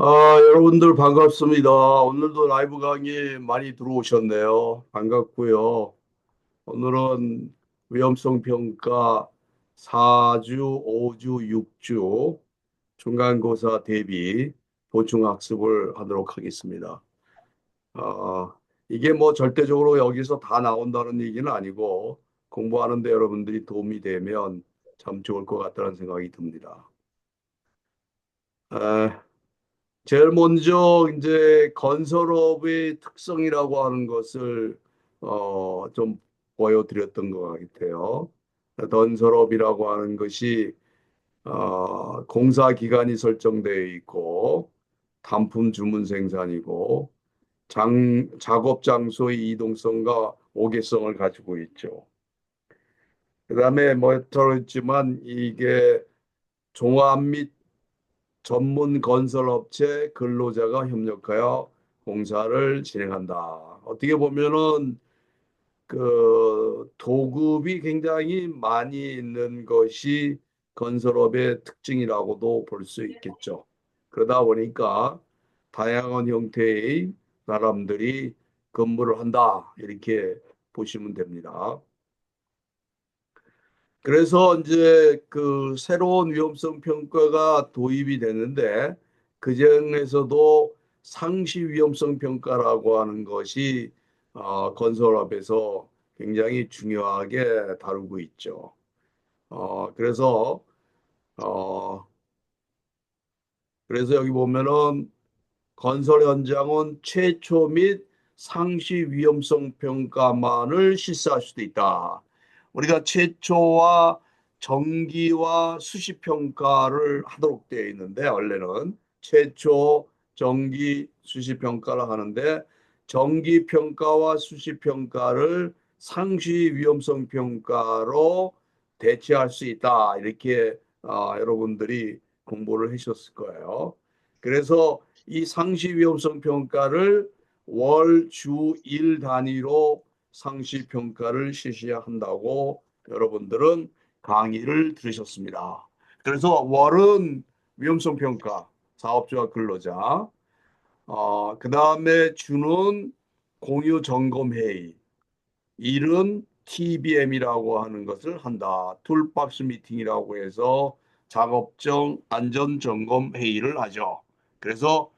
여러분들 반갑습니다. 오늘도 라이브 강의 많이 들어오셨네요. 반갑고요. 오늘은 위험성 평가 4주, 5주, 6주 중간고사 대비 보충 학습을 하도록 하겠습니다. 어, 이게 뭐 절대적으로 여기서 다 나온다는 얘기는 아니고 공부하는데 여러분들이 도움이 되면 참 좋을 것 같다는 생각이 듭니다. 제일 먼저 이제 건설업의 특성이라고 하는 것을 좀 보여드렸던 것 같아요. 건설업이라고 하는 것이 공사 기간이 설정되어 있고 단품 주문 생산이고 작업 장소의 이동성과 오개성을 가지고 있죠. 그다음에 뭐 들었지만 이게 종합 및 전문 건설업체 근로자가 협력하여 공사를 진행한다. 어떻게 보면은 그 도급이 굉장히 많이 있는 것이 건설업의 특징이라고도 볼 수 있겠죠. 그러다 보니까 다양한 형태의 사람들이 근무를 한다. 이렇게 보시면 됩니다. 그래서 이제 그 새로운 위험성 평가가 도입이 되는데 그중에서도 상시 위험성 평가라고 하는 것이 건설업에서 굉장히 중요하게 다루고 있죠. 그래서 어, 그래서 여기 보면은 건설 현장은 최초 및 상시 위험성 평가만을 실시할 수도 있다. 우리가 최초와 정기와 수시 평가를 하도록 되어 있는데 원래는 최초, 정기, 수시 평가를 하는데 정기 평가와 수시 평가를 상시 위험성 평가로 대체할 수 있다. 이렇게 여러분들이 공부를 하셨을 거예요. 그래서 이 상시 위험성 평가를 월, 주, 일 단위로 상시 평가를 실시한다고 여러분들은 강의를 들으셨습니다. 그래서 월은 위험성 평가, 사업주와 근로자, 그 다음에 주는 공유 점검 회의, 일은 TBM이라고 하는 것을 한다. 툴박스 미팅이라고 해서 작업정 안전 점검 회의를 하죠. 그래서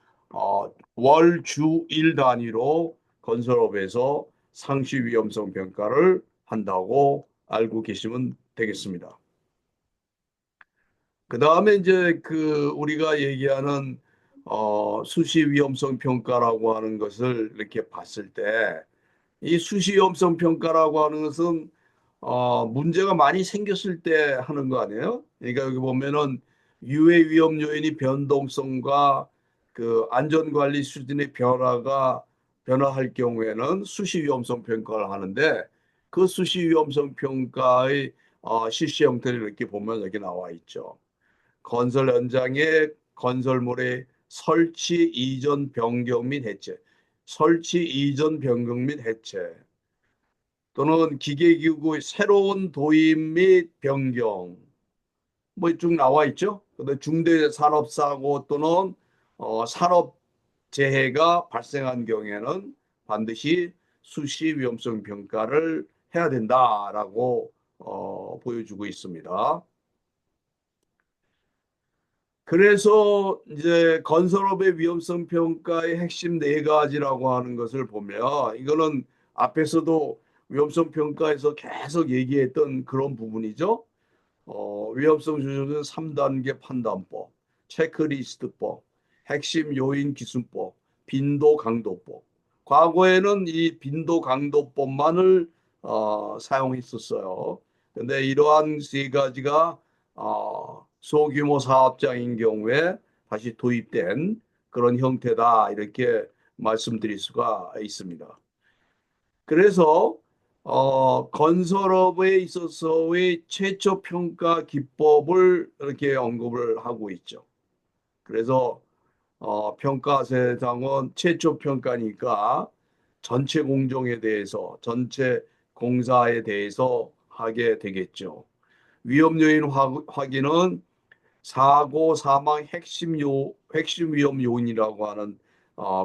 월, 주, 일 단위로 건설업에서 상시 위험성 평가를 한다고 알고 계시면 되겠습니다. 그 다음에 이제 그 우리가 얘기하는 수시 위험성 평가라고 하는 것을 이렇게 봤을 때 이 수시 위험성 평가라고 하는 것은 문제가 많이 생겼을 때 하는 거 아니에요? 그러니까 여기 보면은 유해 위험 요인이 변동성과 그 안전관리 수준의 변화할 경우에는 수시 위험성 평가를 하는데 그 수시 위험성 평가의 실시 형태를 이렇게 보면 여기 나와 있죠. 건설 현장의 건설물의 설치 이전 변경 및 해체, 설치 이전 변경 및 해체 또는 기계기구의 새로운 도입 및 변경 뭐 쭉 나와 있죠. 근데 중대산업사고 또는 산업재해가 발생한 경우에는 반드시 수시 위험성 평가를 해야 된다라고 보여주고 있습니다. 그래서 이제 건설업의 위험성 평가의 핵심 네 가지라고 하는 것을 보면 이거는 앞에서도 위험성 평가에서 계속 얘기했던 그런 부분이죠. 위험성 조정은 3단계 판단법, 체크리스트법, 핵심 요인 기준법, 빈도 강도법. 과거에는 이 빈도 강도법만을 사용했었어요. 근데 이러한 세 가지가 소규모 사업장인 경우에 다시 도입된 그런 형태다 이렇게 말씀드릴 수가 있습니다. 그래서 건설업에 있어서의 최초 평가 기법을 이렇게 언급을 하고 있죠. 그래서 평가 세상은 최초 평가니까 전체 공정에 대해서 전체 공사에 대해서 하게 되겠죠. 위험 요인 확인은 사고 사망 핵심 위험 요인이라고 하는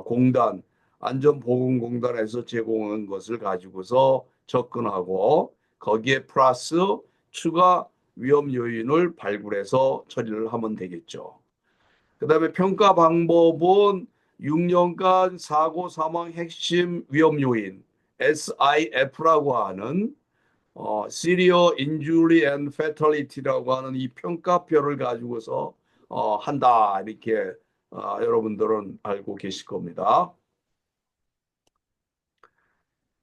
공단 안전보건공단에서 제공한 것을 가지고서 접근하고 거기에 플러스 추가 위험 요인을 발굴해서 처리를 하면 되겠죠. 그다음에 평가 방법은 6년간 사고 사망 핵심 위험 요인 SIF라고 하는 Serious Injury and Fatality라고 하는 이 평가표를 가지고서 한다 이렇게 여러분들은 알고 계실 겁니다.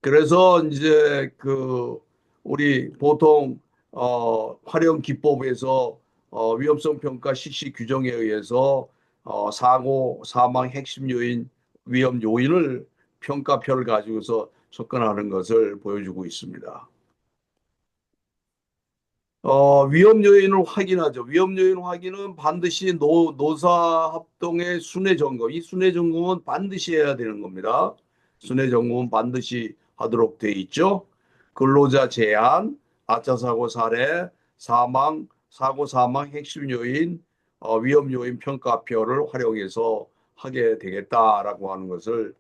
그래서 이제 그 우리 보통 활용 기법에서 위험성 평가 실시 규정에 의해서 사고 사망 핵심 요인 위험 요인을 평가표를 가지고서 접근하는 것을 보여주고 있습니다. 위험 요인을 확인하죠. 위험 요인 확인은 반드시 노사 합동의 순회 점검. 이 순회 점검은 반드시 해야 되는 겁니다. 순회 점검은 반드시 하도록 돼 있죠. 근로자 제한, 아차 사고 사례, 사고 사망 핵심 요인, 위험 요인 평가표를 활용해서 하게 되겠다라고 하는 것을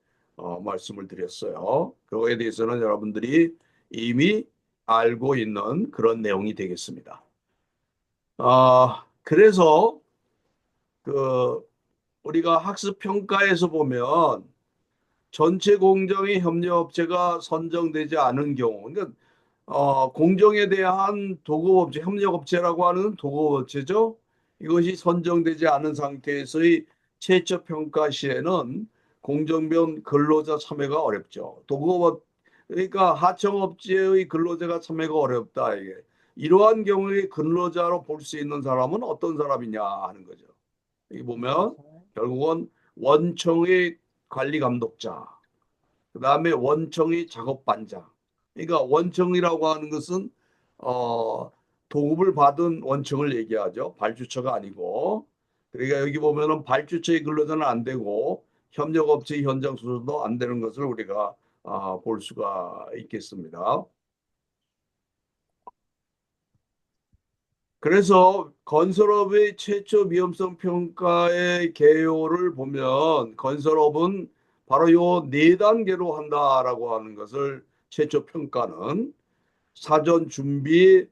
말씀을 드렸어요. 그거에 대해서는 여러분들이 이미 알고 있는 그런 내용이 되겠습니다. 그래서 그 우리가 학습 평가에서 보면 전체 공정의 협력업체가 선정되지 않은 경우, 그러니까 공정에 대한 도급업체, 협력업체라고 하는 도급업체죠. 이것이 선정되지 않은 상태에서의 최초 평가 시에는 공정변 근로자 참여가 어렵죠. 그러니까 하청업체의 근로자가 참여가 어렵다 이게. 이러한 경우에 근로자로 볼 수 있는 사람은 어떤 사람이냐 하는 거죠. 여기 보면 결국은 원청의 관리 감독자, 그다음에 원청의 작업 반장. 그러니까 원청이라고 하는 것은 어, 도급을 받은 원청을 얘기하죠. 발주처가 아니고. 그러니까 여기 보면은 발주처의 근로자는 안 되고 협력업체 현장 수수도 안 되는 것을 우리가 볼 수가 있겠습니다. 그래서 건설업의 최초 위험성 평가의 개요를 보면 건설업은 바로 요 네 단계로 한다라고 하는 것을 최초 평가는 사전 준비,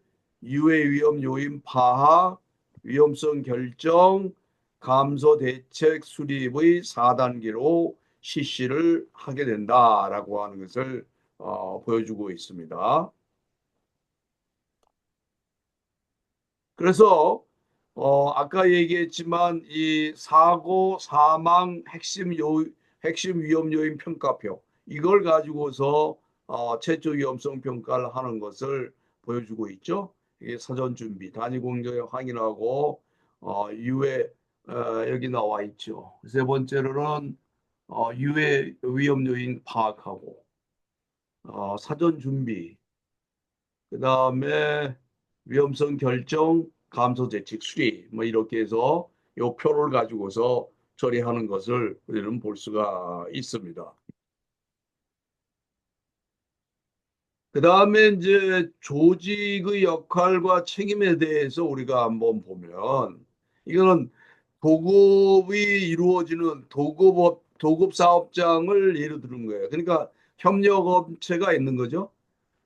유해 위험 요인 파악, 위험성 결정, 감소 대책 수립의 4단계로 실시를 하게 된다라고 하는 것을 보여주고 있습니다. 그래서 아까 얘기했지만 이 사고 사망 핵심 위험 요인 평가표 이걸 가지고서 최초 위험성 평가를 하는 것을 보여주고 있죠. 이게 사전 준비, 단위 공정에 확인하고 유해 여기 나와 있죠. 세 번째로는 유해 위험 요인 파악하고 사전 준비, 그다음에 위험성 결정, 감소 대책 수리 뭐 이렇게 해서 요 표를 가지고서 처리하는 것을 우리는 볼 수가 있습니다. 그다음에 이제 조직의 역할과 책임에 대해서 우리가 한번 보면 이거는 도급이 이루어지는 도급 사업장을 예로 드는 거예요. 그러니까 협력업체가 있는 거죠.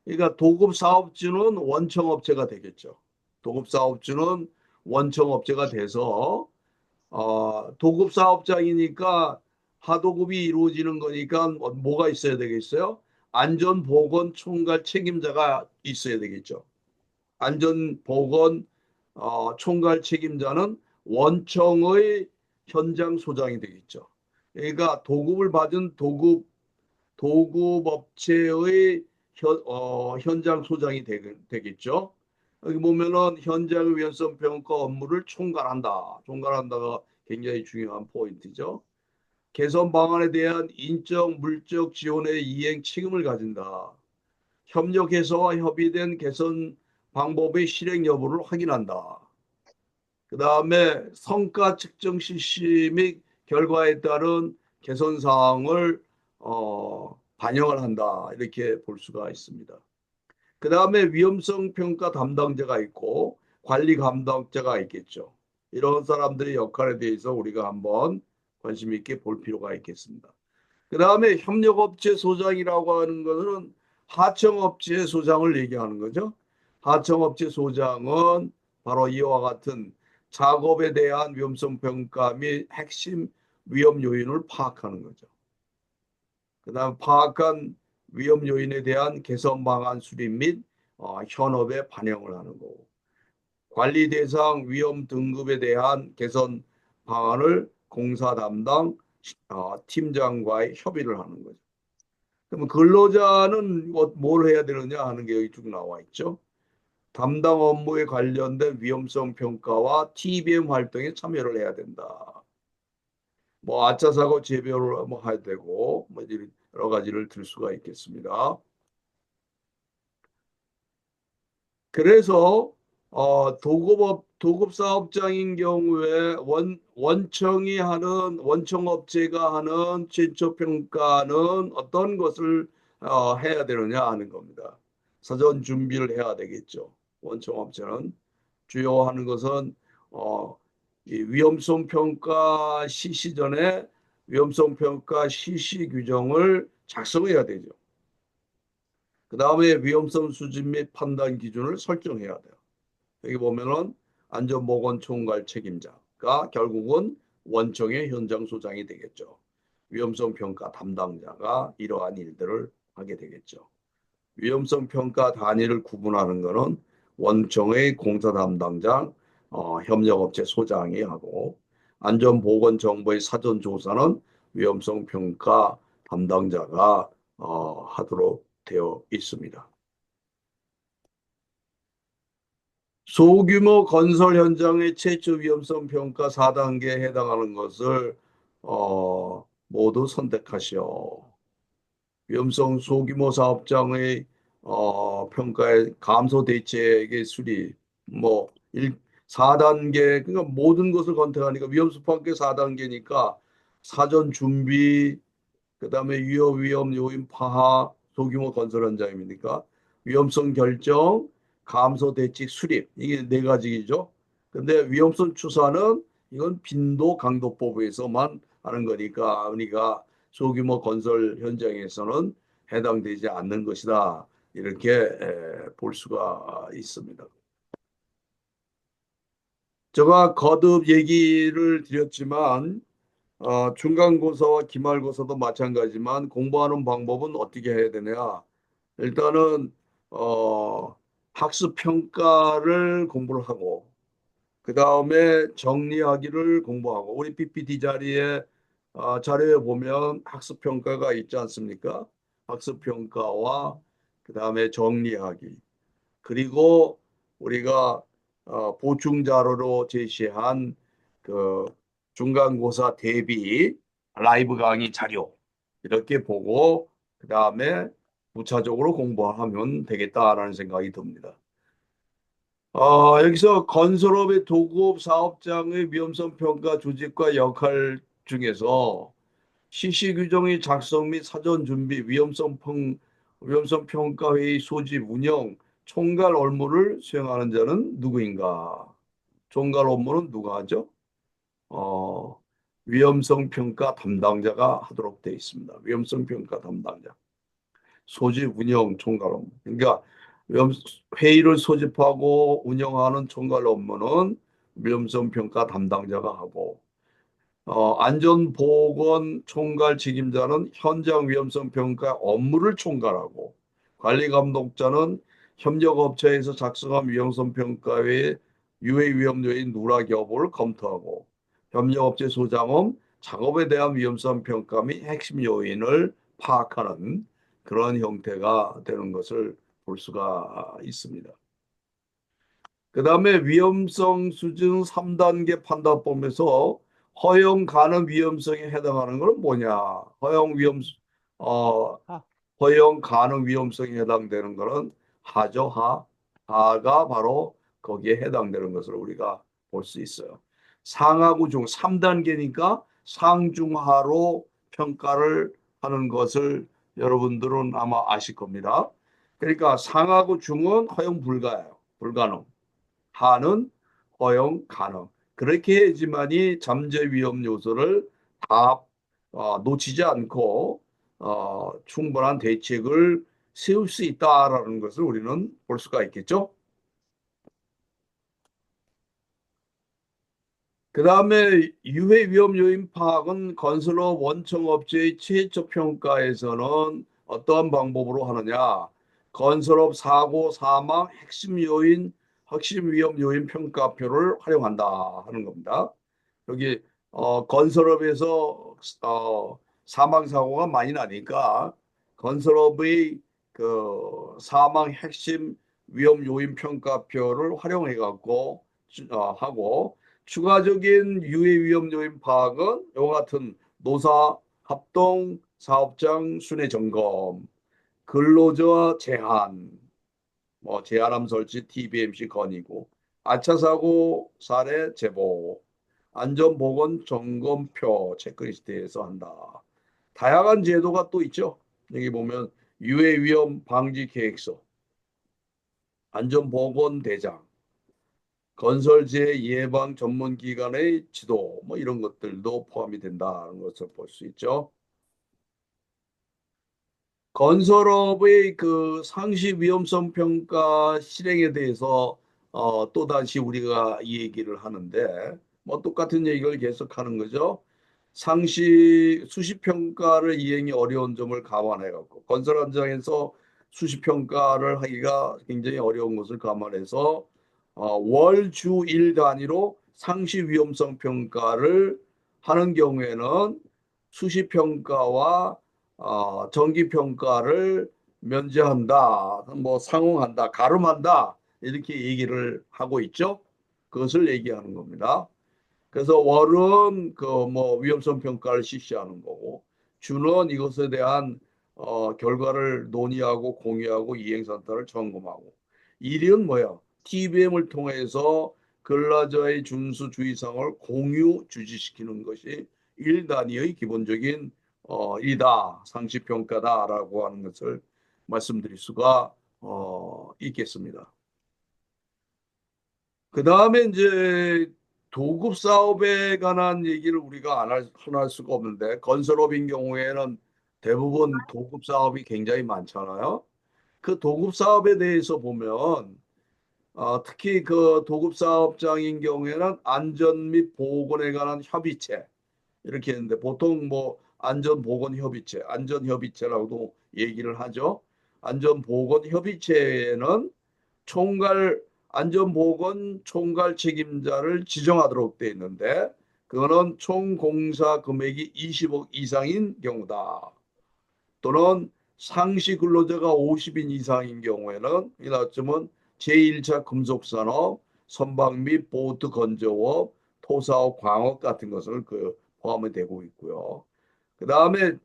그러니까 도급 사업주는 원청업체가 되겠죠. 도급 사업주는 원청업체가 돼서 도급 사업장이니까 하도급이 이루어지는 거니까 뭐가 있어야 되겠어요? 안전보건 총괄 책임자가 있어야 되겠죠. 안전보건 총괄 책임자는 원청의 현장 소장이 되겠죠. 그러니까 도급을 받은 도급업체의 현장 소장이 되겠죠. 여기 보면은 현장 위험성 평가 업무를 총괄한다. 총괄한다가 굉장히 중요한 포인트죠. 개선 방안에 대한 인적, 물적 지원의 이행 책임을 가진다. 협력해서 협의된 개선 방법의 실행 여부를 확인한다. 그 다음에 성과 측정 실시 및 결과에 따른 개선 사항을 반영을 한다. 이렇게 볼 수가 있습니다. 그 다음에 위험성 평가 담당자가 있고 관리 감독자가 있겠죠. 이런 사람들의 역할에 대해서 우리가 한번 관심 있게 볼 필요가 있겠습니다. 그 다음에 협력업체 소장이라고 하는 것은 하청업체 소장을 얘기하는 거죠. 하청업체 소장은 바로 이와 같은 작업에 대한 위험성 평가 및 핵심 위험 요인을 파악하는 거죠. 그 다음 파악한 위험 요인에 대한 개선 방안 수립 및 현업에 반영을 하는 거고, 관리 대상 위험 등급에 대한 개선 방안을 공사 담당 팀장과의 협의를 하는 거죠. 그러면 근로자는 뭘 해야 되느냐 하는 게 여기 쭉 나와 있죠. 담당 업무에 관련된 위험성 평가와 TBM 활동에 참여를 해야 된다. 뭐 아차 사고 재배를 뭐 해야 되고 뭐 여러 가지를 들 수가 있겠습니다. 그래서 도급 사업장인 경우에 원청이 하는 원청업체가 하는 진척 평가는 어떤 것을 해야 되느냐 하는 겁니다. 사전 준비를 해야 되겠죠. 원청업체는 주요 하는 것은 어, 이 위험성 평가 실시 전에 위험성 평가 실시 규정을 작성해야 되죠. 그 다음에 위험성 수준 및 판단 기준을 설정해야 돼요. 여기 보면은 안전보건총괄 책임자가 결국은 원청의 현장 소장이 되겠죠. 위험성 평가 담당자가 이러한 일들을 하게 되겠죠. 위험성 평가 단위를 구분하는 것은 원청의 공사 담당자, 협력업체 소장이 하고, 안전보건정보의 사전 조사는 위험성 평가 담당자가 하도록 되어 있습니다. 소규모 건설 현장의 최초 위험성 평가 4단계에 해당하는 것을 모두 선택하시오. 위험성 소규모 사업장의 평가의 감소 대책의 수립, 뭐 4단계, 그러니까 모든 것을 선택하니까 위험성 평가 4단계니까 사전 준비, 그다음에 위험 요인 파악, 소규모 건설 현장입니까? 위험성 결정, 감소 대책 수립, 이게 네 가지죠. 근데 위험성 추산은 이건 빈도 강도법에서만 하는 거니까 우리가 소규모 건설 현장에서는 해당되지 않는 것이다. 이렇게 볼 수가 있습니다. 제가 거듭 얘기를 드렸지만 중간고사와 기말고사도 마찬가지지만 공부하는 방법은 어떻게 해야 되냐? 일단은 학습 평가를 공부를 하고 그 다음에 정리하기를 공부하고 우리 PPT 자리에 자료에 보면 학습 평가가 있지 않습니까? 학습 평가와 그 다음에 정리하기 그리고 우리가 보충 자료로 제시한 그 중간고사 대비 라이브 강의 자료 이렇게 보고 그 다음에 부차적으로 공부하면 되겠다라는 생각이 듭니다. 여기서 건설업의 도급 사업장의 위험성 평가 조직과 역할 중에서 실시 규정의 작성 및 사전 준비, 위험성 평가 회의 소집, 운영, 총괄 업무를 수행하는 자는 누구인가? 총괄 업무는 누가 하죠? 어, 위험성 평가 담당자가 하도록 되어 있습니다. 위험성 평가 담당자. 소집, 운영, 총괄 업무. 그러니까 위험, 회의를 소집하고 운영하는 총괄 업무는 위험성 평가 담당자가 하고 안전보건 총괄 책임자는 현장 위험성 평가 업무를 총괄하고 관리감독자는 협력업체에서 작성한 위험성 평가의 유해 위험도의 누락 여부를 검토하고 협력업체 소장은 작업에 대한 위험성 평가 및 핵심 요인을 파악하는 그런 형태가 되는 것을 볼 수가 있습니다. 그 다음에 위험성 수준 3단계 판단법에서 허용 가능 위험성에 해당하는 것은 뭐냐? 어, 허용 가능 위험성에 해당되는 것은 하죠, 하. 하가 바로 거기에 해당되는 것을 우리가 볼 수 있어요. 상하고 중 3단계니까 상중하로 평가를 하는 것을 여러분들은 아마 아실 겁니다. 그러니까 상하고 중은 허용 불가예요. 불가능. 하는 허용 가능. 그렇게 해야지만이 잠재 위험 요소를 다 놓치지 않고 충분한 대책을 세울 수 있다라는 것을 우리는 볼 수가 있겠죠. 그다음에 유해 위험 요인 파악은 건설업 원청업체의 최초 평가에서는 어떠한 방법으로 하느냐? 건설업 사고 사망 핵심 위험 요인 평가표를 활용한다 하는 겁니다. 여기 건설업에서 사망 사고가 많이 나니까 건설업의 그 사망 핵심 위험 요인 평가표를 활용해 갖고 하고 추가적인 유해 위험 요인 파악은 이와 같은 노사 합동 사업장 순회 점검, 근로자 제한, 뭐 제한함 설치 TBMC 건의고, 아차 사고 사례 제보, 안전보건 점검표 체크리스트에서 한다. 다양한 제도가 또 있죠. 여기 보면 유해 위험 방지 계획서, 안전보건 대장, 건설재 예방 전문 기관의 지도 뭐 이런 것들도 포함이 된다는 것을 볼 수 있죠. 건설업의 그 상시 위험성 평가 실행에 대해서 또다시 우리가 이 얘기를 하는데 뭐 똑같은 얘기를 계속하는 거죠. 상시 수시 평가를 이행이 어려운 점을 감안해 갖고 건설 현장에서 수시 평가를 하기가 굉장히 어려운 것을 감안해서 월, 주, 일 단위로 상시 위험성 평가를 하는 경우에는 수시 평가와 정기 평가를 면제한다, 뭐 상응한다, 가름한다 이렇게 얘기를 하고 있죠. 그것을 얘기하는 겁니다. 그래서 월은 그 뭐 위험성 평가를 실시하는 거고 주는 이것에 대한 결과를 논의하고 공유하고 이행산타를 점검하고 일은 뭐야? TBM을 통해서 근로자의 준수 주의사항을 공유 주지시키는 것이 일 단위의 기본적인 이다 상시평가다라고 하는 것을 말씀드릴 수가 있겠습니다. 그 다음에 이제 도급 사업에 관한 얘기를 우리가 안 할 수가 없는데 건설업인 경우에는 대부분 도급 사업이 굉장히 많잖아요. 그 도급 사업에 대해서 보면 특히 그 도급 사업장인 경우에는 안전 및 보건에 관한 협의체 이렇게 했는데 보통 뭐 안전보건협의체, 안전협의체라고도 얘기를 하죠. 안전보건협의체에는 총괄 안전보건 총괄 책임자를 지정하도록 돼 있는데 그거는 총 공사 금액이 20억 이상인 경우다. 또는 상시 근로자가 50인 이상인 경우에는 이날쯤은 제1차 금속산업, 선박 및 보트 건조업, 토사업, 광업 같은 것을 그 포함이 되고 있고요. 그 다음에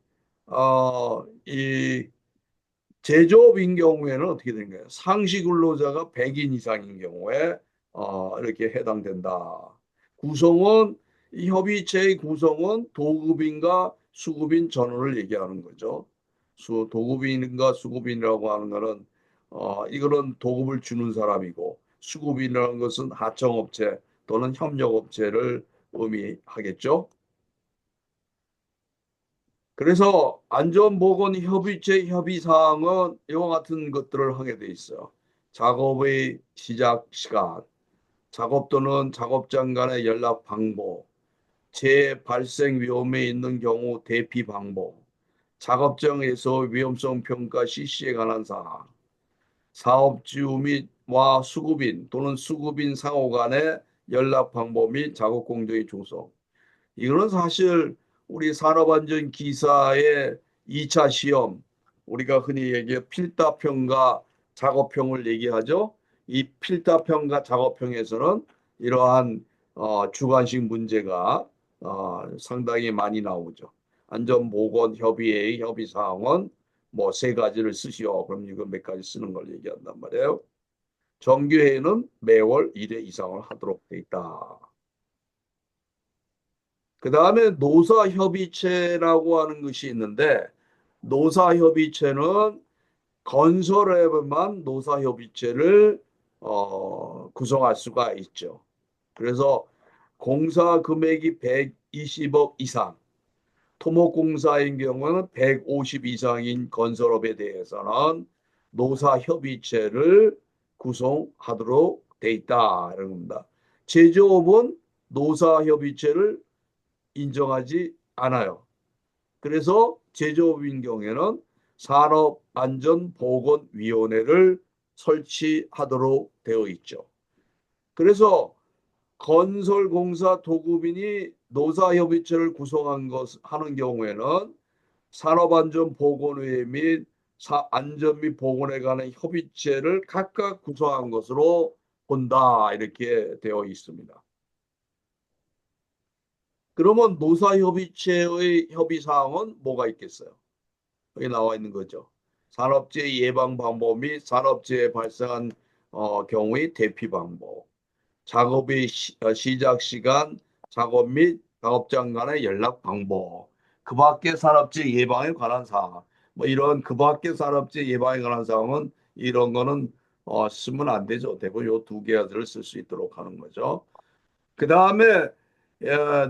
이 제조업인 경우에는 어떻게 되는가요? 상시 근로자가 100인 이상인 경우에 이렇게 해당된다. 구성원, 이 협의체의 구성원 도급인과 수급인 전원을 얘기하는 거죠. 도급인과 수급인이라고 하는 것은 이거는 도급을 주는 사람이고 수급인이라는 것은 하청업체 또는 협력업체를 의미하겠죠. 그래서 안전보건협의체 협의사항은 이와 같은 것들을 하게 돼 있어요. 작업의 시작 시간, 작업 또는 작업장 간의 연락 방법, 재발생 위험에 있는 경우 대피 방법, 작업장에서 위험성 평가 실시에 관한 사항, 사업주 및와 수급인 또는 수급인 상호 간의 연락 방법 및 작업 공정의 조성, 이거는 사실 우리 산업안전기사의 2차 시험, 우리가 흔히 얘기해 필답형과 작업형을 얘기하죠. 이 필답형과 작업형에서는 이러한 주관식 문제가 상당히 많이 나오죠. 안전보건협의회의 협의사항은 뭐 세 가지를 쓰시오. 그럼 이거 몇 가지 쓰는 걸 얘기한단 말이에요. 정규회의는 매월 1회 이상을 하도록 돼 있다. 그 다음에 노사협의체라고 하는 것이 있는데 노사협의체는 건설업에만 노사협의체를 구성할 수가 있죠. 그래서 공사 금액이 120억 이상, 토목공사인 경우는 150 이상인 건설업에 대해서는 노사협의체를 구성하도록 돼 있다. 이런 겁니다. 제조업은 노사협의체를 인정하지 않아요. 그래서 제조업인 경우에는 산업안전보건위원회를 설치하도록 되어 있죠. 그래서 건설공사 도급인이 노사협의체를 구성한 것 하는 경우에는 산업안전보건위원회 및 안전 및 보건에 관한 협의체를 각각 구성한 것으로 본다 이렇게 되어 있습니다. 그러면 노사협의체의 협의사항은 뭐가 있겠어요? 여기 나와 있는 거죠. 산업재해 예방 방법 및 산업재해 발생한 경우의 대피 방법, 작업의 시작 시간, 작업 및 작업장 간의 연락 방법, 그 밖에 산업재해 예방에 관한 사항, 뭐 이런 그 밖에 산업재해 예방에 관한 사항은 이런 거는 쓰면 안 되죠. 대부분 요 두 개를 쓸 수 있도록 하는 거죠. 그 다음에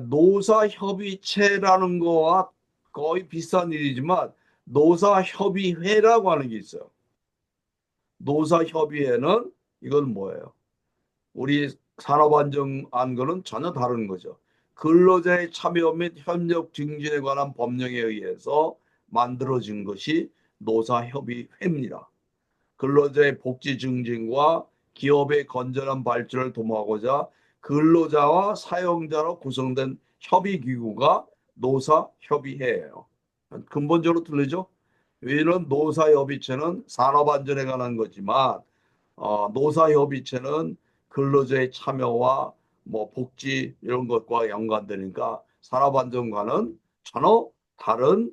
노사협의체라는 거와 거의 비슷한 일이지만 노사협의회라고 하는 게 있어요. 노사협의회는 이건 뭐예요? 우리 산업안전안건은 전혀 다른 거죠. 근로자의 참여 및 협력 증진에 관한 법령에 의해서 만들어진 것이 노사협의회입니다. 근로자의 복지 증진과 기업의 건전한 발전을 도모하고자 근로자와 사용자로 구성된 협의기구가 노사협의회예요. 근본적으로 틀리죠? 왜냐하면 노사협의체는 산업안전에 관한 거지만 노사협의체는 근로자의 참여와 뭐 복지 이런 것과 연관되니까 산업안전과는 전혀 다른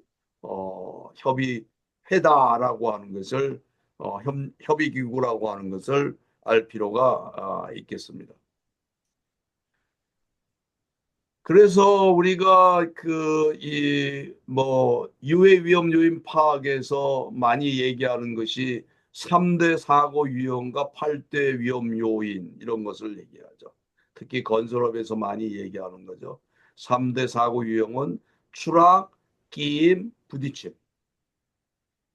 협의회다라고 하는 것을 협의기구라고 하는 것을 알 필요가 있겠습니다. 그래서 우리가 유해 위험 요인 파악에서 많이 얘기하는 것이 3대 사고 유형과 8대 위험 요인 이런 것을 얘기하죠. 특히 건설업에서 많이 얘기하는 거죠. 3대 사고 유형은 추락, 끼임, 부딪힘.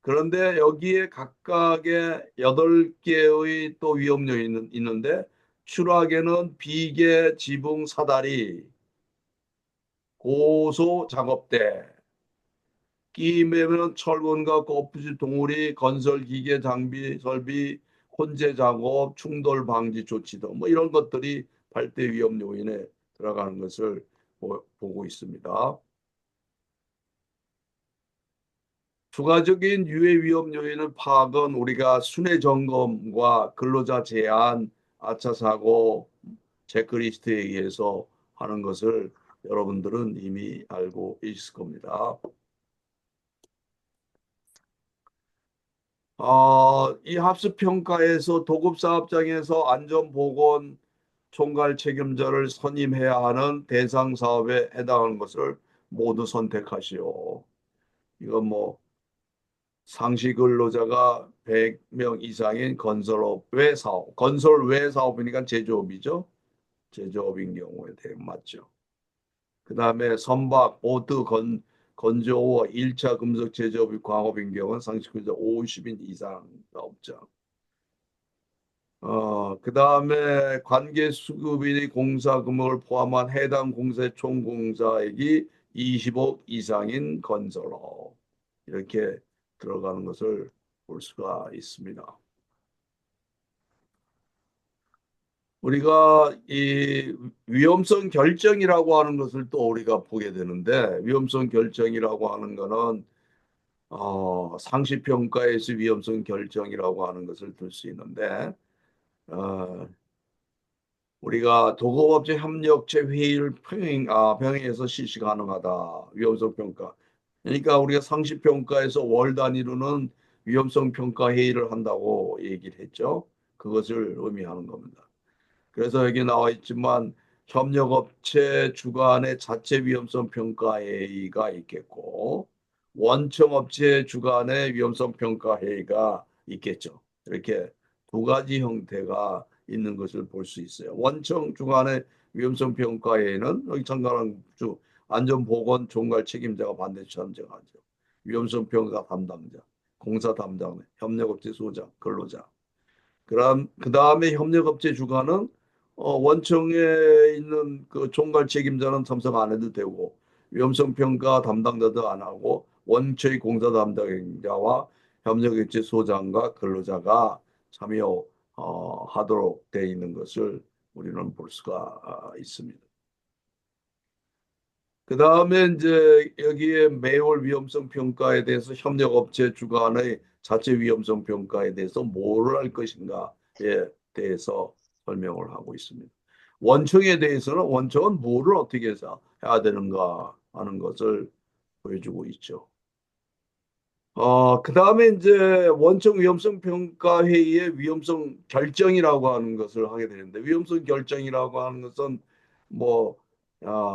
그런데 여기에 각각의 8개의 또 위험 요인은 있는데 추락에는 비계, 지붕, 사다리, 고소 작업대, 끼임에는 철근과 거푸집 동물이 건설 기계 장비 설비 혼재 작업 충돌 방지 조치 등뭐 이런 것들이 발대 위험 요인에 들어가는 것을 보고 있습니다. 추가적인 유해 위험 요인을 파악은 우리가 순회 점검과 근로자 제한, 아차 사고 체크리스트에 의해서 하는 것을 여러분들은 이미 알고 있을 겁니다. 이 합수평가에서 도급사업장에서 안전보건 총괄 책임자를 선임해야 하는 대상 사업에 해당하는 것을 모두 선택하시오. 이건 뭐 상시 근로자가 100명 이상인 건설업 외 사업, 건설 외 사업이니까 제조업이죠. 제조업인 경우에 대해 맞죠. 그 다음에 선박, 보트, 건조와 1차 금속 제조업이 광업인 경우는 상시 근로자 50인 이상 업장. 그 다음에 관계 수급인의 공사 금액을 포함한 해당 공사의 총 공사액이 20억 이상인 건설업. 이렇게 들어가는 것을 볼 수가 있습니다. 우리가 이 위험성 결정이라고 하는 것을 또 우리가 보게 되는데 위험성 결정이라고 하는 거는 상시평가에서 위험성 결정이라고 하는 것을 들 수 있는데 어, 우리가 도급업체 협력체 회의를 병행해서 실시 가능하다. 위험성 평가. 그러니까 우리가 상시평가에서 월 단위로는 위험성 평가 회의를 한다고 얘기를 했죠. 그것을 의미하는 겁니다. 그래서 여기 나와 있지만 협력업체 주관의 자체 위험성 평가 회의가 있겠고 원청업체 주관의 위험성 평가 회의가 있겠죠. 이렇게 두 가지 형태가 있는 것을 볼 수 있어요. 원청 주관의 위험성 평가에는 여기 참가하는 안전보건 총괄 책임자가 반드시 참정하죠. 위험성 평가 담당자, 공사 담당, 협력업체 소장, 근로자. 그럼 그 다음에 협력업체 주관은 원청에 있는 그 총괄 책임자는 참석 안 해도 되고 위험성 평가 담당자도 안 하고 원초의 공사 담당자와 협력업체 소장과 근로자가 참여 하도록 되어 있는 것을 우리는 볼 수가 있습니다. 그 다음에 이제 여기에 매월 위험성 평가에 대해서 협력업체 주관의 자체 위험성 평가에 대해서 뭘 할 것인가에 대해서 설명을 하고 있습니다. 원청에 대해서는 원청은 뭐를 어떻게 해서 해야 되는가 하는 것을 보여주고 있죠. 그 다음에 이제 원청 위험성 평가 회의의 위험성 결정이라고 하는 것을 하게 되는데 위험성 결정이라고 하는 것은 뭐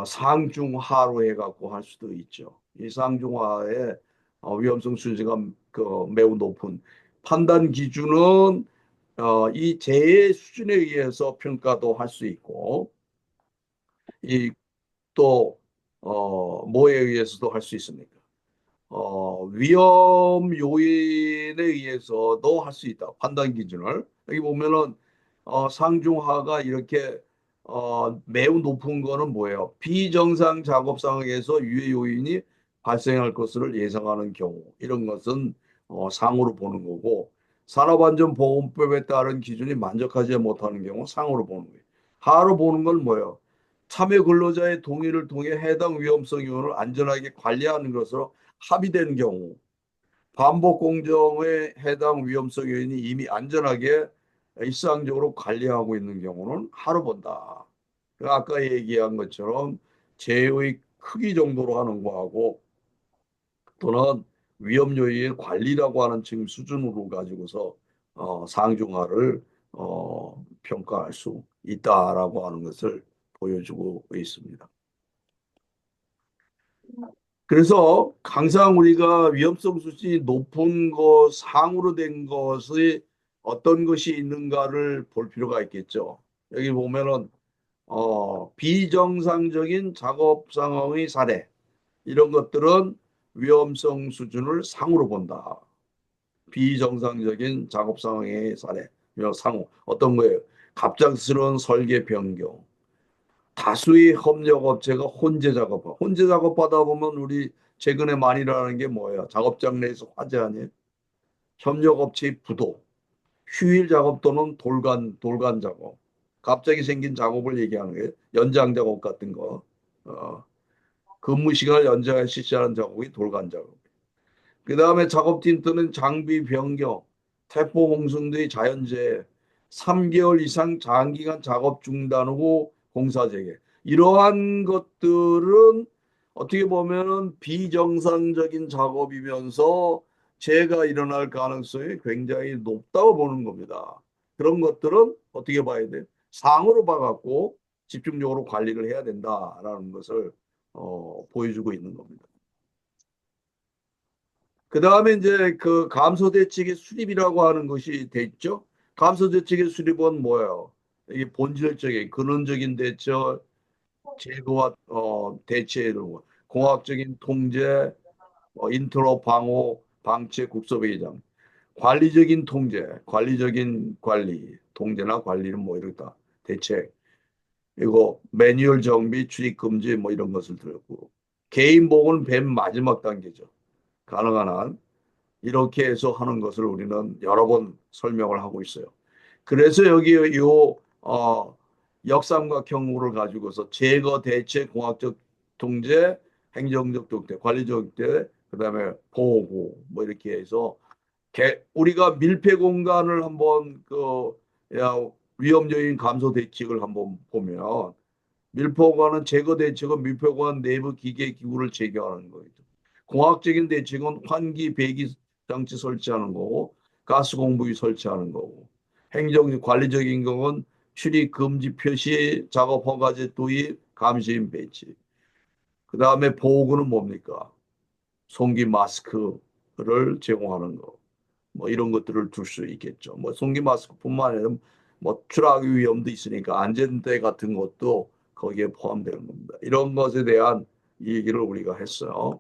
상중하로 해갖고 할 수도 있죠. 이 상중하의 위험성 수지가 그 매우 높은 판단 기준은 이 재해 수준에 의해서 평가도 할 수 있고 이 또 뭐에 의해서도 할 수 있습니까? 위험 요인에 의해서도 할 수 있다. 판단 기준을. 여기 보면은 상중하가 이렇게 매우 높은 거는 뭐예요? 비정상 작업 상황에서 유해 요인이 발생할 것을 예상하는 경우 이런 것은 상으로 보는 거고 산업안전보건법에 따른 기준이 만족하지 못하는 경우 상으로 보는 거예요. 하로 보는 건 뭐예요? 참여 근로자의 동의를 통해 해당 위험성 요인을 안전하게 관리하는 것으로 합의된 경우 반복 공정에 해당 위험성 요인이 이미 안전하게 일상적으로 관리하고 있는 경우는 하루 본다. 아까 얘기한 것처럼 재해의 크기 정도로 하는 거하고 또는 위험 요인 관리라고 하는 지금 수준으로 가지고서 상중하를 평가할 수 있다라고 하는 것을 보여주고 있습니다. 그래서 항상 우리가 위험성 수준이 높은 것, 상으로 된 것이 어떤 것이 있는가를 볼 필요가 있겠죠. 여기 보면은 비정상적인 작업 상황의 사례 이런 것들은 위험성 수준을 상으로 본다. 비정상적인 작업 상황의 사례, 상호 어떤 거예요? 갑작스러운 설계 변경, 다수의 협력업체가 혼재 작업하다 보면 우리 최근에 많이 일어나는 게 뭐예요? 작업장 내에서 화재 아니에요? 협력업체의 부도, 휴일 작업 또는 돌간 작업. 갑자기 생긴 작업을 얘기하는 거예요. 연장 작업 같은 거. 근무 시간을 연장해 실시하는 작업이 돌간 작업. 그 다음에 작업팀 또는 장비 변경, 태포 홍수 등의 자연재해, 3개월 이상 장기간 작업 중단 후 공사 재개. 이러한 것들은 어떻게 보면은 비정상적인 작업이면서 재해가 일어날 가능성이 굉장히 높다고 보는 겁니다. 그런 것들은 어떻게 봐야 돼? 상으로 봐갖고 집중적으로 관리를 해야 된다라는 것을 보여주고 있는 겁니다. 그 다음에 이제 그 감소 대책의 수립이라고 하는 것이 됐죠. 감소 대책의 수립은 뭐예요? 이게 본질적인 근원적인 대처, 제거와 대체 공학적인 통제, 인트로 방호, 방체 국소 회장, 관리적인 통제, 관리적인 관리, 통제나 관리는 뭐 이렇다. 대책. 이거 매뉴얼 정비, 출입 금지 뭐 이런 것을 들었고 개인 보호는 맨 마지막 단계죠. 가능한 한. 이렇게 해서 하는 것을 우리는 여러 번 설명을 하고 있어요. 그래서 여기 역삼각 형무를 가지고서 제거, 대체, 공학적 통제, 행정적 통제, 관리적 통제, 그다음에 보호 뭐 이렇게 해서 우리가 밀폐 공간을 한번 위험 요인 감소 대책을 한번 보면 밀폐공간은 제거 대책은 밀폐공간 내부 기계 기구를 제거하는 거죠. 공학적인 대책은 환기 배기 장치 설치하는 거고 가스 공부기 설치하는 거고 행정 관리적인 경우는 출입 금지 표시 작업 허가제 도입 감시인 배치. 그 다음에 보호구는 뭡니까? 송기 마스크를 제공하는 거. 뭐 이런 것들을 둘 수 있겠죠. 뭐 송기 마스크뿐만 아니라 뭐 추락 위험도 있으니까 안전대 같은 것도 거기에 포함되는 겁니다. 이런 것에 대한 얘기를 우리가 했어요.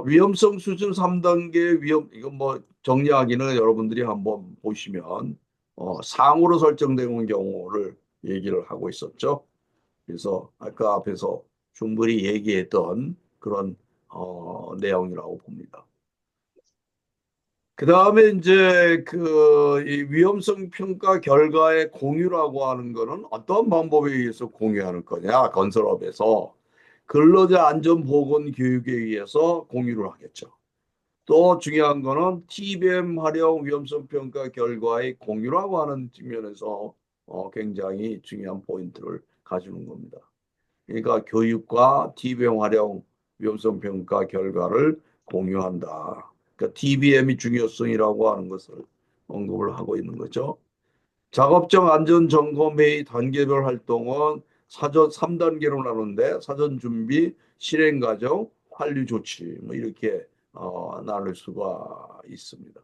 위험성 수준 3단계 이건 뭐 정리하기는 여러분들이 한번 보시면, 상으로 설정되는 경우를 얘기를 하고 있었죠. 그래서 아까 앞에서 충분히 얘기했던 그런, 내용이라고 봅니다. 그 다음에 이제 이 위험성 평가 결과의 공유라고 하는 거는 어떤 방법에 의해서 공유하는 거냐, 건설업에서. 근로자 안전 보건 교육에 의해서 공유를 하겠죠. 또 중요한 거는 TBM 활용 위험성 평가 결과의 공유라고 하는 측면에서 굉장히 중요한 포인트를 가지는 겁니다. 그러니까 교육과 TBM 활용 위험성 평가 결과를 공유한다. 그러니까 TBM이 중요성이라고 하는 것을 언급을 하고 있는 거죠. 작업장 안전 점검 회의 단계별 활동은 사전 3단계로 나누는데, 사전 준비, 실행 과정, 환류 조치 뭐 이렇게 나눌 수가 있습니다.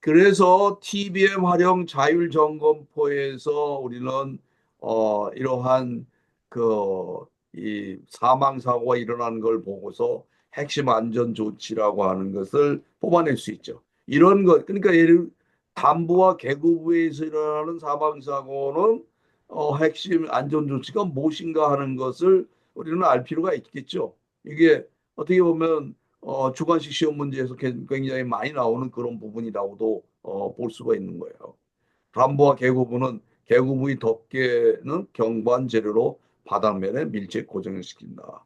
그래서 TBM 활용 자율 점검포에서 우리는 이러한 이 사망 사고가 일어나는 걸 보고서 핵심 안전 조치라고 하는 것을 뽑아낼 수 있죠. 이런 것, 그러니까 담보와 계급부에서 일어나는 사망 사고는 핵심 안전 조치가 무엇인가 하는 것을 우리는 알 필요가 있겠죠. 이게 어떻게 보면 주관식 시험 문제에서 굉장히 많이 나오는 그런 부분이라고도 볼 수가 있는 거예요. 담보와 개구부는, 개구부의 덮개는 경관 재료로 바닥면에 밀집 고정시킨다.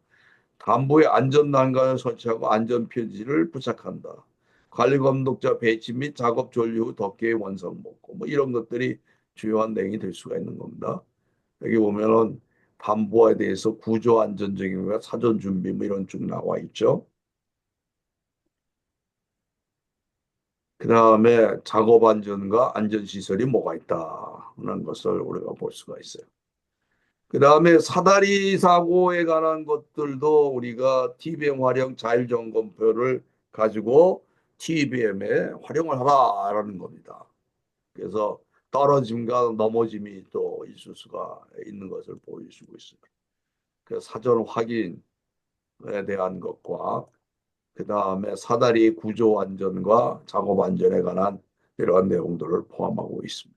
담보에 안전 난간을 설치하고 안전 표지를 부착한다. 관리 감독자 배치 및 작업 종료 후 덮개의 완성 복구, 뭐 이런 것들이 주요한 내용이 될 수가 있는 겁니다. 여기 보면은 담보에 대해서 구조 안전적인 거, 사전 준비 뭐 이런 쭉 나와 있죠. 그 다음에 작업 안전과 안전시설이 뭐가 있다는 것을 우리가 볼 수가 있어요. 그 다음에 사다리 사고에 관한 것들도 우리가 TBM 활용 자율점검표를 가지고 TBM에 활용을 하라라는 겁니다. 그래서 떨어짐과 넘어짐이 또 있을 수가 있는 것을 보여주고 있습니다. 그 사전 확인에 대한 것과 그 다음에 사다리 구조 안전과 작업 안전에 관한 이러한 내용들을 포함하고 있습니다.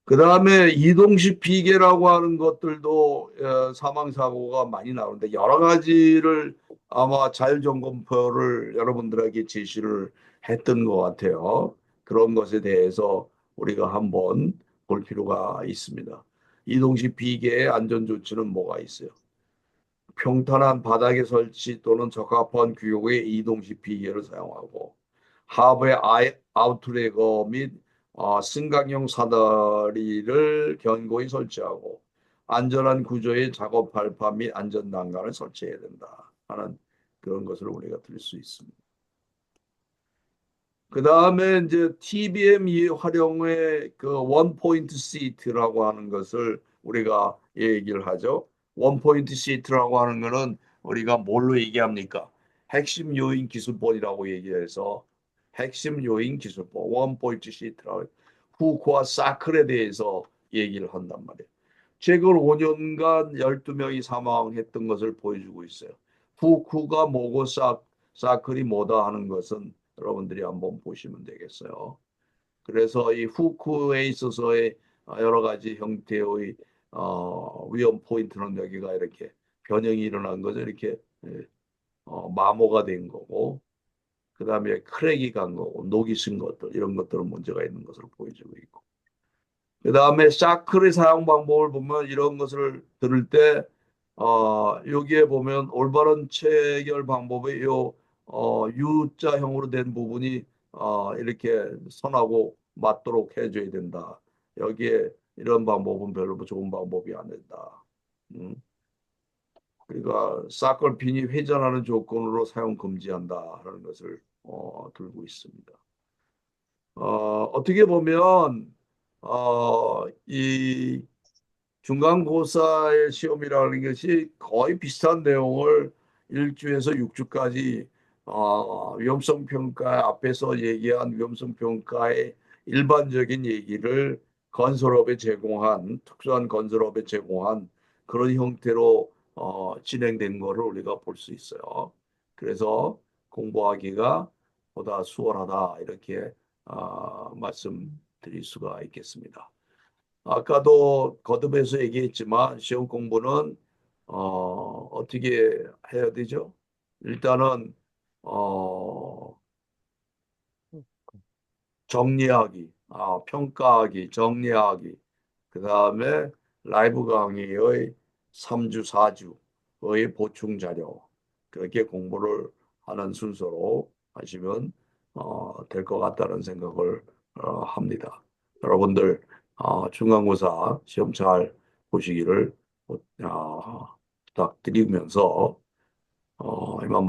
그 다음에 이동식 비계라고 하는 것들도 사망 사고가 많이 나오는데, 여러 가지를 아마 자율점검표를 여러분들에게 제시를 했던 것 같아요. 그런 것에 대해서 우리가 한번 볼 필요가 있습니다. 이동식 비계의 안전 조치는 뭐가 있어요? 평탄한 바닥에 설치 또는 적합한 규격의 이동식 비계를 사용하고, 하부의 아웃트레거 및 승강용 사다리를 견고히 설치하고, 안전한 구조의 작업 발판 및 안전 난간을 설치해야 된다 하는 그런 것을 우리가 들 수 있습니다. 그 다음에 이제 TBM 이 활용의 원 포인트 시트라고 하는 것을 우리가 얘기를 하죠. 원 포인트 시트라고 하는 거는 우리가 뭘로 얘기합니까? 핵심 요인 기술법이라고 얘기해서, 핵심 요인 기술법 원 포인트 시트라고, 후크와 사클에 대해서 얘기를 한단 말이에요. 최근 5년간 12명이 사망했던 것을 보여주고 있어요. 후크가 뭐고 사클이 뭐다 하는 것은 여러분들이 한번 보시면 되겠어요. 그래서 이 후크에 있어서의 여러 가지 형태의 위험 포인트는 여기가 이렇게 변형이 일어난 거죠. 이렇게 마모가 된 거고, 그 다음에 크랙이 간 거고, 녹이 쓴 것들, 이런 것들은 문제가 있는 것으로 보여지고 있고. 그 다음에 샤클의 사용 방법을 보면 이런 것을 들을 때, 여기에 보면 올바른 체결 방법의 U자형으로 된 부분이 이렇게 선하고 맞도록 해줘야 된다. 여기에 이런 방법은 별로 좋은 방법이 안 된다. 음. 그러니까 사클 핀이 회전하는 조건으로 사용 금지한다 하는 것을 들고 있습니다. 어떻게 보면 이 중간고사의 시험이라는 것이 거의 비슷한 내용을 1주에서 6주까지 위험성 평가 앞에서 얘기한 위험성 평가의 일반적인 얘기를 건설업에 제공한 특수한 건설업에 제공한 그런 형태로 진행된 거를 우리가 볼 수 있어요. 그래서 공부하기가 보다 수월하다 이렇게 말씀드릴 수가 있겠습니다. 아까도 거듭해서 얘기했지만 시험 공부는 어떻게 해야 되죠? 일단은 어, 정리하기, 평가하기, 정리하기, 그 다음에 라이브 강의의 3주, 4주의 보충 자료, 그렇게 공부를 하는 순서로 하시면 될 것 같다는 생각을 합니다. 여러분들 중간고사 시험 잘 보시기를 부탁드리면서 이만